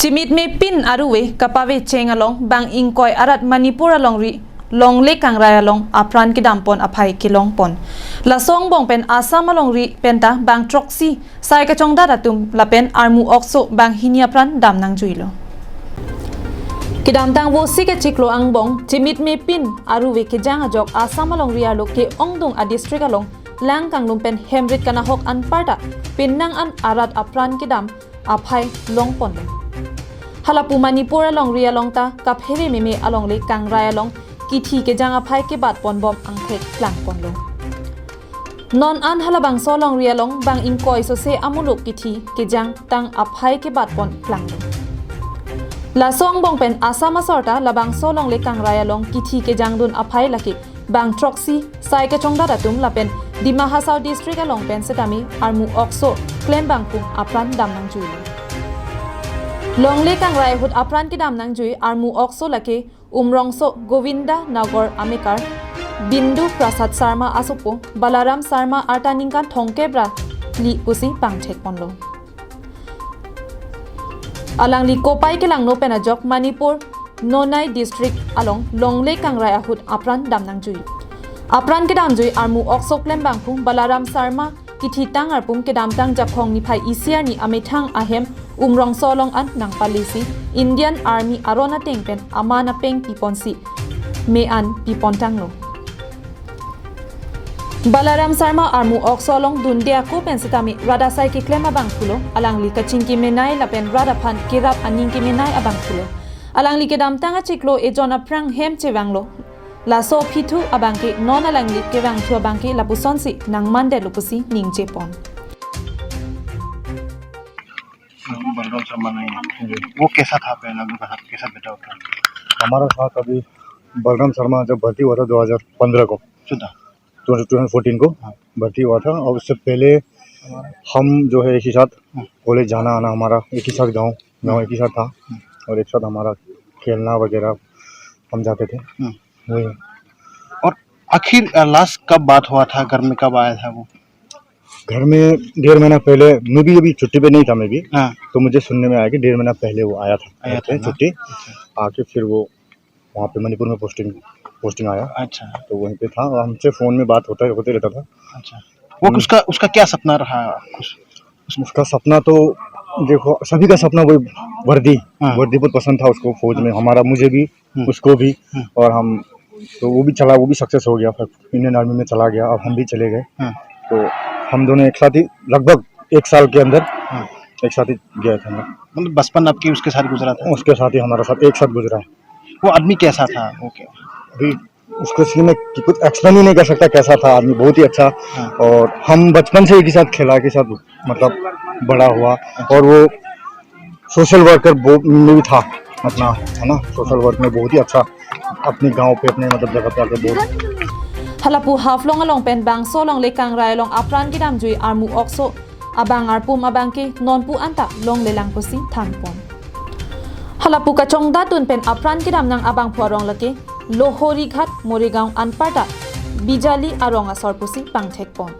Chimit me pin aruwe kapawe cheng along bang ingkoi arat Manipur along ri long le kangrai along apran kidampon aphai kilong pon lasong bong pen Assam along ri penta bang troxy sai ka chongda datum lapen armu okso bang hinia pran damnang juilo Kidam tang wo sike chiklo ang bong chimit me pin aruwe ke jang ajok Assam along ri alo ke ongdong a district along lang kang lumpen hemrit kana hok an parta pinnang an arat apran kidam aphai long pon Halapu Manipur along ria long ta kaphere meme along le kangrai along kithi ke jang aphai ke bat pon bom angthek klang pon lo non an halabang so long ria long bang ingkoi so se amuluk kithi ke jang tang aphai ke bat pon klang lo la song bong pen Assam sorta labang so long le kangrai along kithi ke jang dun aphai laki bang troxy sai ke chongda datum lapen Dima Hasao district along pen setami armu okso claim bang kum apran damnang jui Longle kangrai hut apran ki dam nang jui armu okso lake umrongso Govinda Nagor Amikar Bindu Prasad Sarma Asupo Balaram Sarma Artaninka Thongkebra li pusi pangthek ponlo Alang li kopai ke lang no penajok Manipur Nonai district along Longle kangrai hut apran dam nang jui Apran ki dam jui armu okso klem bangpum Balaram Sarma kithi tang arpum ke dam tang jakhong ni phai isiar ni amethang ahem umrong solong an nang palisi Indian Army arona tengpen amana peng piponsi me an pipontang lo Balaram Sarma armu oksolong dundia ko pensitami rada sai ki klema bangkulo alang li kaching ki menai lapen rada phan kirap aning ki menai abangkulo alang li kedam tanga chiklo e jona prang hem chewanglo la so phitu abangki non alang li kewang thua bangki lapusonsi nang mande lupusi ningche pon Balram Sharma नहीं वो कैसा था पहला उनका साथ कैसा बेटा होता हमारा साथ अभी बलराम शर्मा जब भर्ती हुआ था 2015 को 2014 को भर्ती हुआ था और उससे पहले हम जो है एक ही साथ कॉलेज जाना आना हमारा एक ही साथ गांव एक ही साथ था और एक साथ हमारा खेलना वगैरह हम जाते थे वही और आखिर लास्ट कब बात हुआ था घर में कब आया था वो घर में 1.5 महीना पहले मैं भी अभी छुट्टी पे नहीं था मैं भी तो मुझे सुनने में आया कि 1.5 महीना पहले वो आया था छुट्टी आके फिर वो वहाँ पे मणिपुर में पोस्टिंग आया अच्छा तो वहीं पे था और हमसे फोन में बात होते रहता था अच्छा वो उसका क्या सपना रहा उसका सपना तो देखो सभी का सपना वही वर्दी बहुत पसंद था उसको फौज में हमारा मुझे भी उसको भी और हम तो वो भी सक्सेस हो गया फिर इंडियन आर्मी में चला गया अब हम भी चले गए तो हम दोनों एक साथ ही लगभग 1 साल के अंदर एक साथ ही गए थे मतलब बचपन आपकी उसके साथ गुजरा था उसके साथ ही हमारा साथ एक साथ गुजरा है वो आदमी कैसा था ओके अभी उसको इसलिए मैं कुछ एक्सप्लेन ही नहीं कर सकता कैसा था आदमी बहुत ही अच्छा और हम बचपन से एक ही साथ खेला के साथ मतलब बड़ा हुआ और वो सोशल वर्कर में भी था अपना है ना सोशल वर्क में बहुत ही अच्छा अपने गांव पे अपने मतलब जगह पे आके बहुत Halapu haflong along pen bang so long le kangrai along apran ki dam jui armu okso abang arpum abangki nonpu anta long le lang pusi thanpon Halapu ka chongda tun pen apran ki dam nang abang phuarong lake Lohori Ghat Moregaon anparta bijali arong asor pusi pangthek pon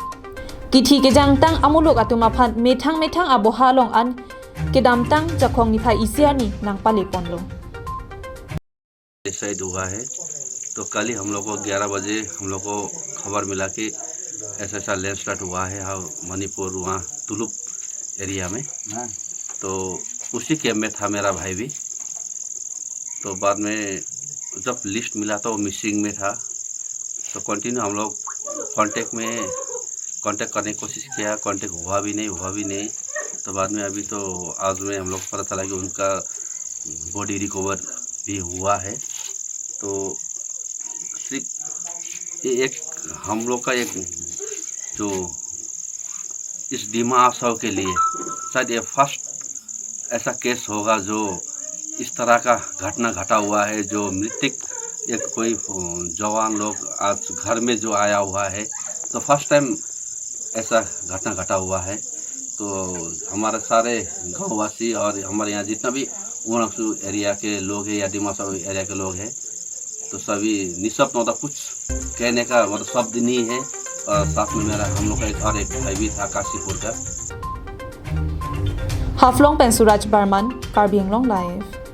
kithi ke jang tang amulok atuma phan methang aboha long an ke dam tang jakhong ni phai isiar ni nang pale pon lo decide हुआ है तो कल ही हम लोग को 11 बजे हम लोग को खबर मिला कि ऐसा लैंड स्टार्ट हुआ है मणिपुर वहाँ तुलुप एरिया में तो उसी कैंप में था मेरा भाई भी तो बाद में जब लिस्ट मिला तो वो मिसिंग में था तो कंटिन्यू हम लोग कांटेक्ट करने की कोशिश किया कांटेक्ट हुआ भी नहीं तो बाद में अभी तो आज में हम लोग पता चला कि उनका बॉडी रिकवर भी हुआ है तो एक हम लोग का एक जो इस डिमा हासाओ के लिए शायद ये फर्स्ट ऐसा केस होगा जो इस तरह का घटना घटा हुआ है जो मृतक एक कोई जवान लोग आज घर में जो आया हुआ है तो फर्स्ट टाइम ऐसा घटना घटा हुआ है तो हमारे सारे गाँववासी और हमारे यहाँ जितना भी उमरंगसू एरिया के लोग हैं या डिमा हासाओ एरिया के लोग हैं तो सभी निःशब्द मतलब कुछ कहने का मतलब शब्द नहीं है और साथ में मेरा हम लोग का एक भाई भी था काशीपुर का Haflong Pensuraj Barman, Karbi Anglong Live.